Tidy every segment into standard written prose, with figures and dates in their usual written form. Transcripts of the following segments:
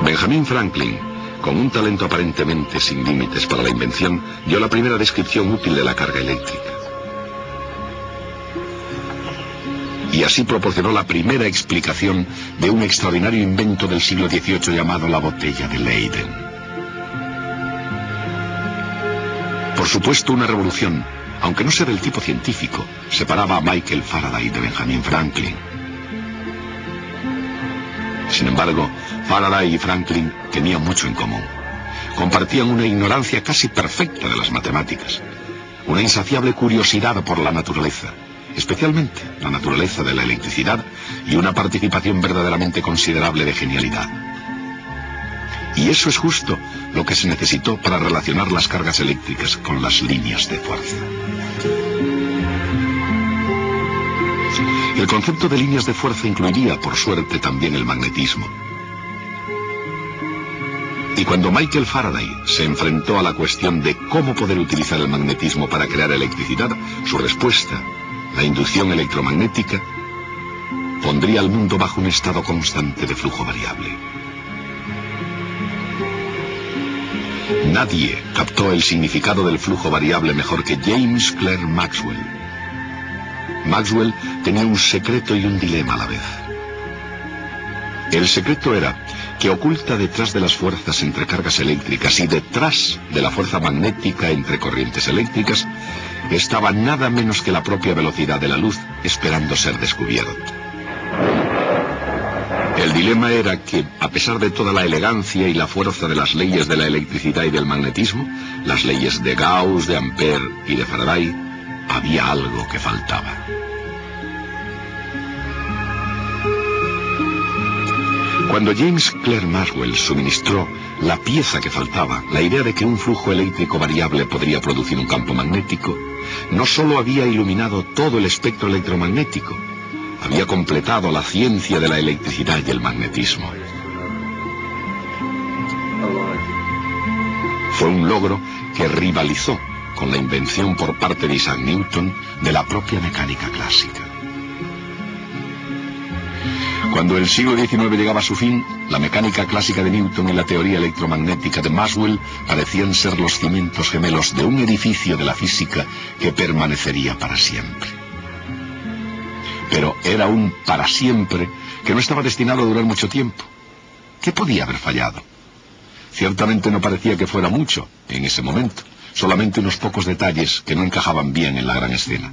Benjamin Franklin, con un talento aparentemente sin límites para la invención, dio la primera descripción útil de la carga eléctrica. Y así proporcionó la primera explicación de un extraordinario invento del siglo XVIII llamado la botella de Leyden. Por supuesto, una revolución, aunque no sea del tipo científico, separaba a Michael Faraday de Benjamin Franklin. Sin embargo, Faraday y Franklin tenían mucho en común. Compartían una ignorancia casi perfecta de las matemáticas, una insaciable curiosidad por la naturaleza, especialmente la naturaleza de la electricidad, y una participación verdaderamente considerable de genialidad. Y eso es justo lo que se necesitó para relacionar las cargas eléctricas con las líneas de fuerza. El concepto de líneas de fuerza incluiría, por suerte, también el magnetismo. Y cuando Michael Faraday se enfrentó a la cuestión de cómo poder utilizar el magnetismo para crear electricidad, su respuesta, la inducción electromagnética, pondría al mundo bajo un estado constante de flujo variable. Nadie captó el significado del flujo variable mejor que James Clerk Maxwell. Maxwell tenía un secreto y un dilema a la vez. El secreto era que oculta detrás de las fuerzas entre cargas eléctricas y detrás de la fuerza magnética entre corrientes eléctricas estaba nada menos que la propia velocidad de la luz esperando ser descubierta. El dilema era que, a pesar de toda la elegancia y la fuerza de las leyes de la electricidad y del magnetismo, las leyes de Gauss, de Ampère y de Faraday, había algo que faltaba. Cuando James Clerk Maxwell suministró la pieza que faltaba, la idea de que un flujo eléctrico variable podría producir un campo magnético, no solo había iluminado todo el espectro electromagnético, había completado la ciencia de la electricidad y el magnetismo. Fue un logro que rivalizó con la invención por parte de Isaac Newton de la propia mecánica clásica. Cuando el siglo XIX llegaba a su fin, la mecánica clásica de Newton y la teoría electromagnética de Maxwell parecían ser los cimientos gemelos de un edificio de la física que permanecería para siempre. Pero era un para siempre que no estaba destinado a durar mucho tiempo. ¿Qué podía haber fallado? Ciertamente no parecía que fuera mucho en ese momento, solamente unos pocos detalles que no encajaban bien en la gran escena.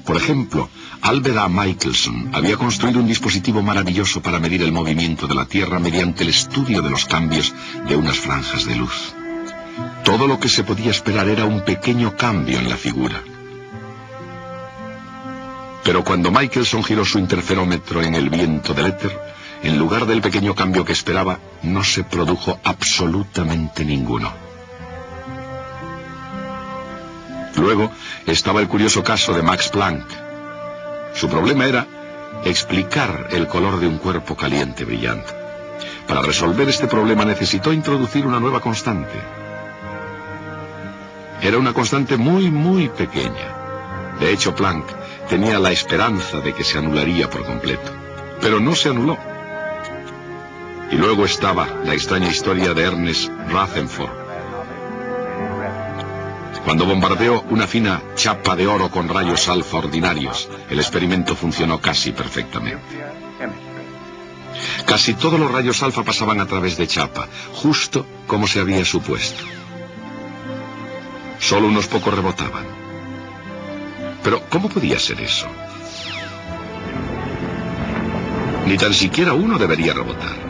Por ejemplo, Albert A. Michelson había construido un dispositivo maravilloso para medir el movimiento de la Tierra mediante el estudio de los cambios de unas franjas de luz. Todo lo que se podía esperar era un pequeño cambio en la figura. Pero cuando Michelson giró su interferómetro en el viento del éter, en lugar del pequeño cambio que esperaba, no se produjo absolutamente ninguno. Luego estaba el curioso caso de Max Planck. Su problema era explicar el color de un cuerpo caliente brillante. Para resolver este problema necesitó introducir una nueva constante. Era una constante muy pequeña. De hecho, Planck tenía la esperanza de que se anularía por completo, pero no se anuló. Y luego estaba la extraña historia de Ernest Rutherford. Cuando bombardeó una fina chapa de oro con rayos alfa ordinarios, el experimento funcionó casi perfectamente. Casi todos los rayos alfa pasaban a través de chapa, justo como se había supuesto. Solo unos pocos rebotaban. Pero, ¿cómo podía ser eso? Ni tan siquiera uno debería rebotar.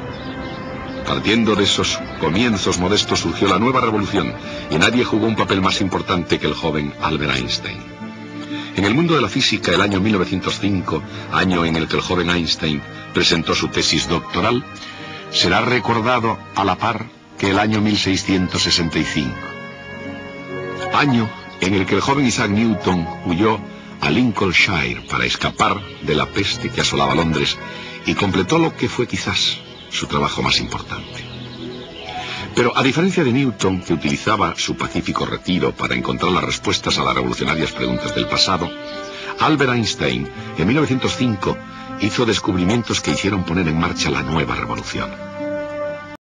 Partiendo de esos comienzos modestos surgió la nueva revolución, y nadie jugó un papel más importante que el joven Albert Einstein. En el mundo de la física, el año 1905, año en el que el joven Einstein presentó su tesis doctoral, será recordado a la par que el año 1665. Año en el que el joven Isaac Newton huyó a Lincolnshire para escapar de la peste que asolaba Londres y completó lo que fue quizás su trabajo más importante. Pero a diferencia de Newton, que utilizaba su pacífico retiro para encontrar las respuestas a las revolucionarias preguntas del pasado, Albert Einstein, en 1905, hizo descubrimientos que hicieron poner en marcha la nueva revolución.